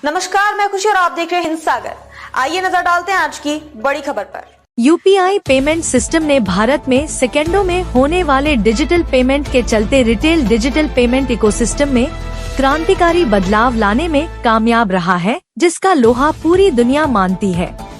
नमस्कार, मैं खुशी और आप देख रहे हैं हिंद सागर। आइए नजर डालते हैं आज की बड़ी खबर पर। यूपीआई पेमेंट सिस्टम ने भारत में सेकेंडों में होने वाले डिजिटल पेमेंट के चलते रिटेल डिजिटल पेमेंट इकोसिस्टम में क्रांतिकारी बदलाव लाने में कामयाब रहा है, जिसका लोहा पूरी दुनिया मानती है।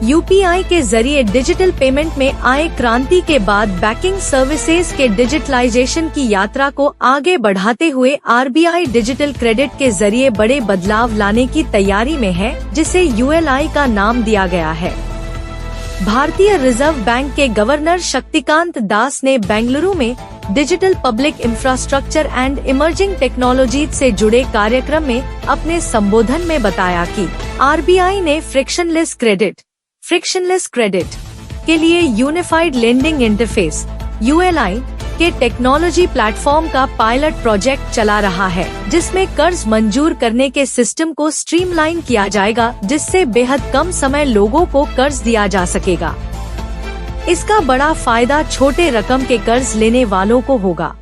यूपीआई के जरिए डिजिटल पेमेंट में आए क्रांति के बाद बैंकिंग सर्विसेज के डिजिटलाइजेशन की यात्रा को आगे बढ़ाते हुए आरबीआई डिजिटल क्रेडिट के जरिए बड़े बदलाव लाने की तैयारी में है, जिसे यूएलआई का नाम दिया गया है। भारतीय रिजर्व बैंक के गवर्नर शक्तिकांत दास ने बेंगलुरु में digital public infrastructure and emerging technology से जुड़े कार्यक्रम में अपने संबोधन में बताया कि आरबीआई ने फ्रिक्शनलेस क्रेडिट के लिए यूनिफाइड लेंडिंग इंटरफेस (यूएलआई) के टेक्नोलॉजी प्लेटफॉर्म का पायलट प्रोजेक्ट चला रहा है, जिसमें कर्ज मंजूर करने के सिस्टम को स्ट्रीमलाइन किया जाएगा, जिससे बेहद कम समय लोगों को कर्ज दिया जा सकेगा। इसका बड़ा फायदा छोटे रकम के कर्ज लेने वालों को होगा।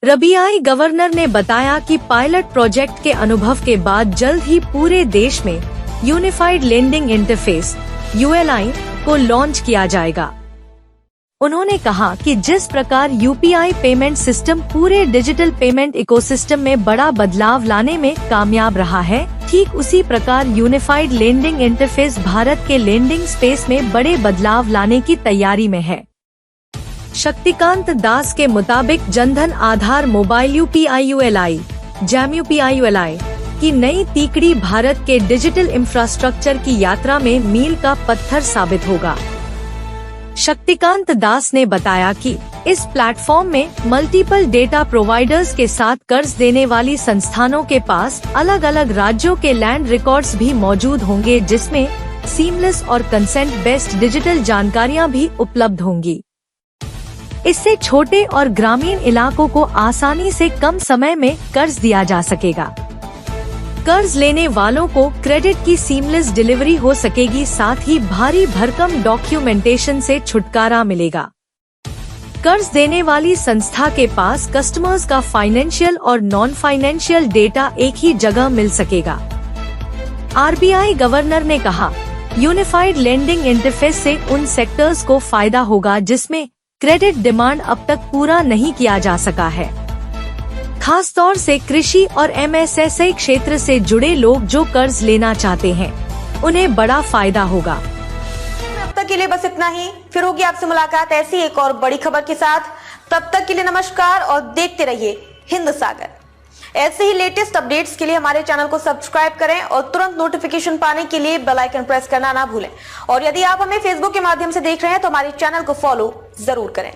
आरबीआई गवर्नर ने बताया कि पायलट प्रोजेक्ट के अनुभव के बाद जल्द ही पूरे देश में यूनिफाइड लेंडिंग इंटरफेस (यूएलआई) को लॉन्च किया जाएगा। उन्होंने कहा कि जिस प्रकार यूपीआई पेमेंट सिस्टम पूरे डिजिटल पेमेंट इकोसिस्टम में बड़ा बदलाव लाने में कामयाब रहा है, ठीक उसी प्रकार यूनिफाइड लेंडिंग इंटरफेस भारत के लेंडिंग स्पेस में बड़े बदलाव लाने की तैयारी में है। शक्तिकांत दास के मुताबिक Jan Dhan Aadhaar mobile UPI ULI jam UPI ULI की नई तीकड़ी भारत के डिजिटल इंफ्रास्ट्रक्चर की यात्रा में मील का पत्थर साबित होगा। शक्तिकांत दास ने बताया कि इस प्लेटफॉर्म में मल्टीपल डेटा प्रोवाइडर्स के साथ कर्ज देने वाली संस्थानों के पास अलग अलग राज्यों के लैंड रिकॉर्ड्स भी मौजूद होंगे, जिसमें सीमलेस और कंसेंट बेस्ड डिजिटल जानकारियां भी उपलब्ध होंगी। इससे छोटे और ग्रामीण इलाकों को आसानी से कम समय में कर्ज दिया जा सकेगा। कर्ज लेने वालों को क्रेडिट की सीमलेस डिलीवरी हो सकेगी, साथ ही भारी भरकम डॉक्यूमेंटेशन से छुटकारा मिलेगा। कर्ज देने वाली संस्था के पास कस्टमर्स का फाइनेंशियल और नॉन फाइनेंशियल डेटा एक ही जगह मिल सकेगा। आरबीआई गवर्नर ने कहा, यूनिफाइड लेंडिंग इंटरफेस से उन सेक्टर्स को फायदा होगा जिसमें क्रेडिट डिमांड अब तक पूरा नहीं किया जा सका है। खास तौर से कृषि और एमएसएसई क्षेत्र से जुड़े लोग जो कर्ज लेना चाहते हैं, उन्हें बड़ा फायदा होगा। अब तक के लिए बस इतना ही। फिर होगी आपसे मुलाकात ऐसी एक और बड़ी खबर के साथ। तब तक के लिए नमस्कार और देखते रहिए हिंद सागर। ऐसे ही लेटेस्ट अपडेट्स के लिए हमारे चैनल को सब्सक्राइब करें और तुरंत नोटिफिकेशन पाने के लिए बेल आइकन प्रेस करना ना भूलें। और यदि आप हमें फेसबुक के माध्यम से देख रहे हैं तो हमारे चैनल को फॉलो जरूर करें।